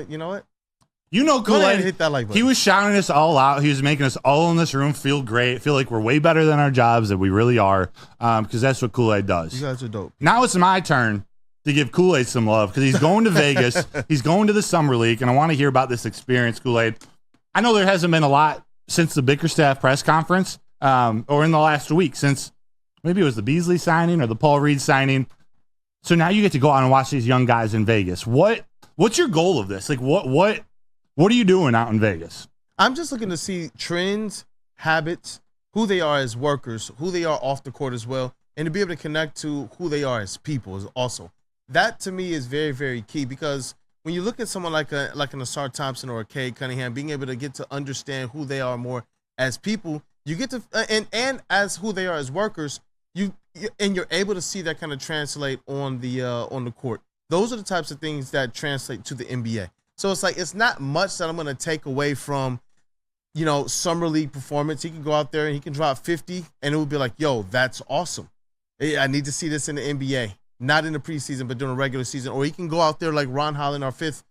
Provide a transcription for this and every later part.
You know what? You know, Kool-Aid, hit that like button. He was shouting us all out. He was making us all in this room feel great, feel like we're way better than our jobs, that we really are, because that's what Kool-Aid does. You guys are dope. Now it's my turn to give Kool-Aid some love, because he's going to Vegas. He's going to the Summer League, and I want to hear about this experience, Kool-Aid. I know there hasn't been a lot since the Bickerstaff press conference, or in the last week, since maybe it was the Beasley signing or the Paul Reed signing. So now you get to go out and watch these young guys in Vegas. What's your goal of this? Like, what are you doing out in Vegas? I'm just looking to see trends, habits, who they are as workers, who they are off the court as well, and to be able to connect to who they are as people is also. That, to me, is very, very key, because when you look at someone like an Asar Thompson or a Cade Cunningham, being able to get to understand who they are more as people, you get to and as who they are as workers, you're able to see that kind of translate on the court. Those are the types of things that translate to the NBA. So it's like, it's not much that I'm going to take away from, Summer League performance. He can go out there and he can drop 50, and it would be like, yo, that's awesome. I need to see this in the NBA, not in the preseason, but during the regular season. Or he can go out there like Ron Holland, our 5th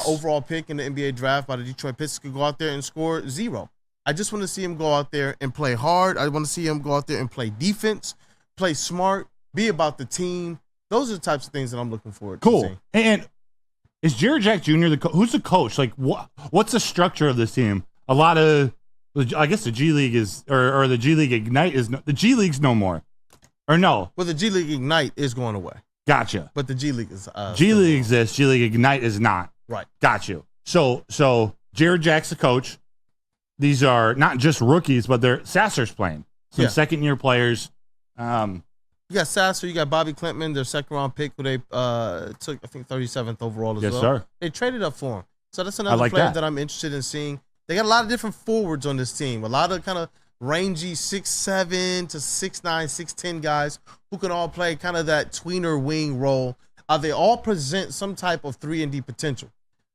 overall pick in the NBA draft by the Detroit Pistons, could go out there and score 0. I just want to see him go out there and play hard. I want to see him go out there and play defense, play smart, be about the team. Those are the types of things that I'm looking forward to seeing. And is Jared Jack Jr. who's the coach? Like, what's the structure of this team? A lot of, I guess the G League is, or the G League Ignite is, the G League's no more. Or no. Well, the G League Ignite is going away. Gotcha. But the G League is. G League exists. G League Ignite is not. Right. Got you. So Jared Jack's the coach. These are not just rookies, but they're Sasser's playing. Some second-year players. You got Sasser, you got Bobby Clintman, their second-round pick, who they took, I think, 37th overall as well. Yes, sir. They traded up for him. So that's another player that I'm interested in seeing. They got a lot of different forwards on this team. A lot of kind of rangy 6'7" to 6'9", 6'10" guys who can all play kind of that tweener wing role. They all present some type of 3-and-D potential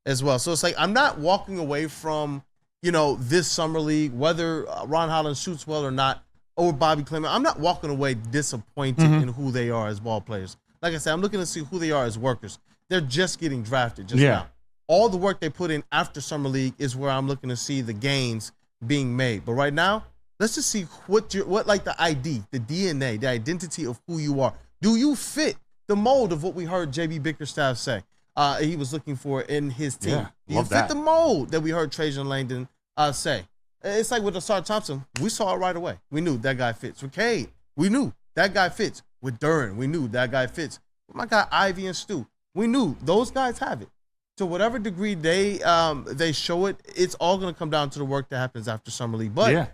as well. So it's like, I'm not walking away from, this Summer League, whether Ron Holland shoots well or not, or Bobby Clement. I'm not walking away disappointed in who they are as ball players. Like I said, I'm looking to see who they are as workers. They're just getting drafted now. All the work they put in after Summer League is where I'm looking to see the gains being made. But right now, let's just see what like the ID, the DNA, the identity of who you are. Do you fit the mold of what we heard JB Bickerstaff say he was looking for in his team? Yeah, Do you fit the mold that we heard Trajan Langdon say? It's like with Asar Thompson, we saw it right away. We knew that guy fits. With Cade, we knew that guy fits. With Duren, we knew that guy fits. With my guy Ivy and Stu, we knew those guys have it. To whatever degree they show it, it's all going to come down to the work that happens after Summer League. But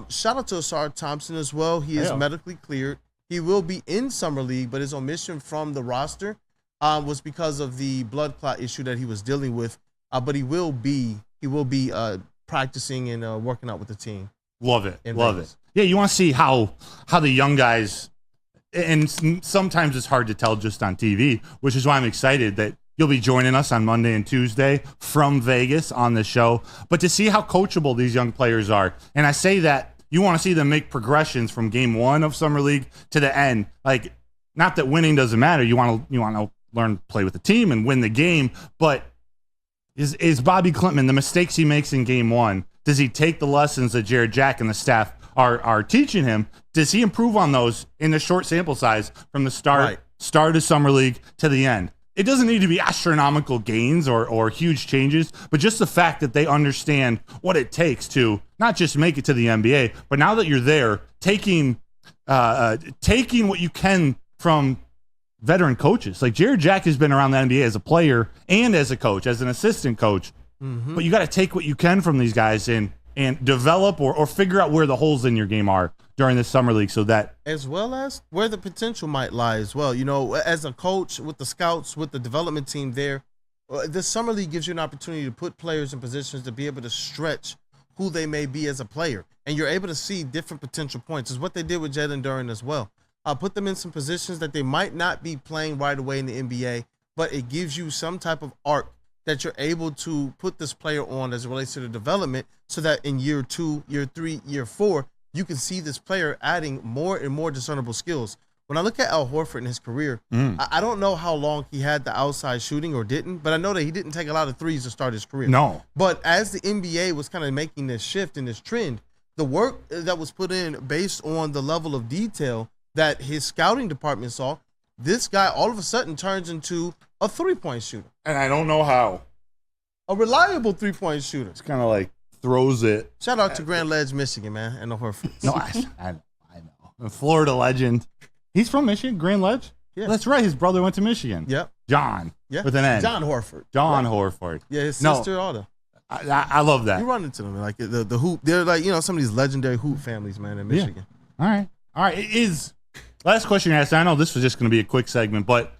shout out to Asar Thompson as well. He is medically cleared. He will be in Summer League, but his omission from the roster was because of the blood clot issue that he was dealing with. But he will be practicing and working out with the team. Love it. Yeah, you want to see how the young guys, and sometimes it's hard to tell just on TV, which is why I'm excited that you'll be joining us on Monday and Tuesday from Vegas on the show, but to see how coachable these young players are. And I say that you want to see them make progressions from game 1 of Summer League to the end. Like, not that winning doesn't matter. You want to learn to play with the team and win the game, but is Bobby Clintman, the mistakes he makes in game 1, does he take the lessons that Jared Jack and the staff are teaching him? Does he improve on those in the short sample size from the start of Summer League to the end? It doesn't need to be astronomical gains or huge changes, but just the fact that they understand what it takes to not just make it to the NBA, but now that you're there, taking what you can from veteran coaches. Like, Jared Jack has been around the NBA as a player and as a coach, as an assistant coach. But you got to take what you can from these guys and develop or figure out where the holes in your game are during the Summer League, so that, as well as where the potential might lie as well. As a coach with the scouts, with the development team there, the Summer League gives you an opportunity to put players in positions to be able to stretch who they may be as a player. And you're able to see different potential points. Is what they did with Jalen Duren as well. Put them in some positions that they might not be playing right away in the NBA, but it gives you some type of arc that you're able to put this player on as it relates to the development, so that in year 2, year 3, year 4, you can see this player adding more and more discernible skills. when I look at Al Horford in his career, I don't know how long he had the outside shooting or didn't, but I know that he didn't take a lot of threes to start his career. No. But as the NBA was kind of making this shift and this trend, the work that was put in based on the level of detail that his scouting department saw, this guy all of a sudden turns into a three-point shooter. And I don't know how. A reliable three-point shooter. It's kind of like throws it. Shout out to Grand Ledge, Michigan, man, and the Horford. No, I know. A Florida legend. He's from Michigan, Grand Ledge? Yeah. That's right. His brother went to Michigan. Yep. John. Yeah. With an N. John Horford. John right. Horford. Yeah, his sister, all the. I love that. You run into them, like the hoop. They're like, some of these legendary hoop families, man, in Michigan. Yeah. All right. Last question you asked. I know this was just going to be a quick segment, but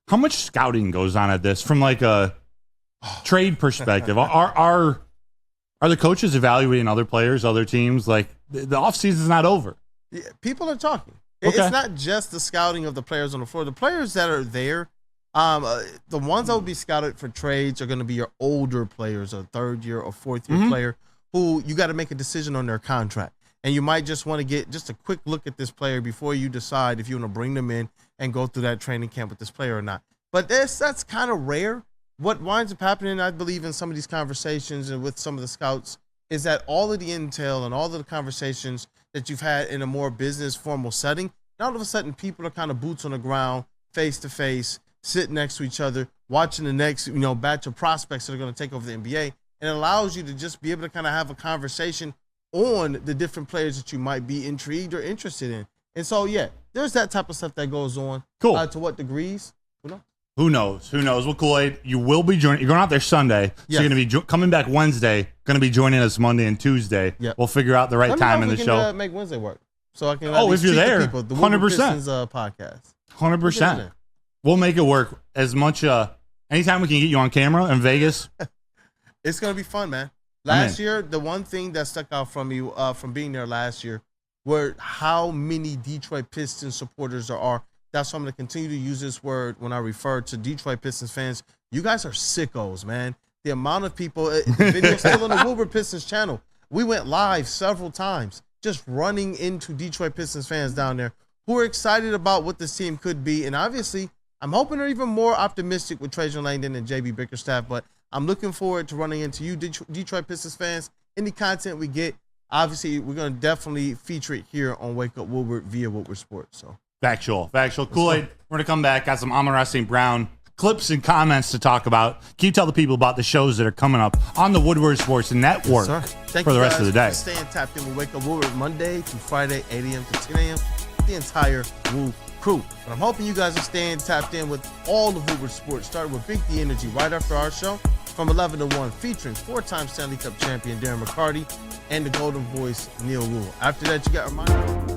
how much scouting goes on at this from like a trade perspective? Are the coaches evaluating other players, other teams? Like the offseason's not over. Yeah, people are talking. Okay. It's not just the scouting of the players on the floor. The players that are there, the ones that will be scouted for trades are going to be your older players, a third-year or fourth-year player who you got to make a decision on their contract. And you might just want to get just a quick look at this player before you decide if you want to bring them in and go through that training camp with this player or not. But that's kind of rare. What winds up happening, I believe, in some of these conversations and with some of the scouts is that all of the intel and all of the conversations that you've had in a more business formal setting, and all of a sudden people are kind of boots on the ground, face to face, sitting next to each other, watching the next, batch of prospects that are going to take over the NBA. And it allows you to just be able to kind of have a conversation on the different players that you might be intrigued or interested in. And so, yeah, there's that type of stuff that goes on. Cool. To what degrees? Who knows? Well, Kool-Aid, you will be joining. You're going out there Sunday, so yes. you're going to be coming back Wednesday, going to be joining us Monday and Tuesday. Yep. We'll figure out the right time in the show. Make Wednesday work. So I can if you're there, the 100%. Pistons, podcast. 100%. We'll make it work as much. Anytime we can get you on camera in Vegas. It's going to be fun, man. Last year, the one thing that stuck out from me from being there last year were how many Detroit Pistons supporters there are. That's why I'm going to continue to use this word when I refer to Detroit Pistons fans. You guys are sickos, man. The amount of people, the video's still on the Woodward Pistons channel. We went live several times just running into Detroit Pistons fans down there who are excited about what this team could be. And obviously, I'm hoping they're even more optimistic with Trajan Langdon and JB Bickerstaff, but I'm looking forward to running into you, Detroit Pistons fans. Any content we get, obviously, we're going to definitely feature it here on Wake Up Woodward via Woodward Sports. So Factual. Kool-Aid, we're going to come back, got some Amon-Ra St. Brown clips and comments to talk about. Can you tell the people about the shows that are coming up on the Woodward Sports Network for the rest of the day? Staying tapped in with Wake Up Woodward Monday through Friday, 8 a.m. to 10 a.m. The entire Woo crew. But I'm hoping you guys are staying tapped in with all of Woodward Sports, starting with Big D Energy right after our show from 11 to 1, featuring 4-time Stanley Cup champion Darren McCarty and the Golden Voice Neil Rule. After that, you got reminders.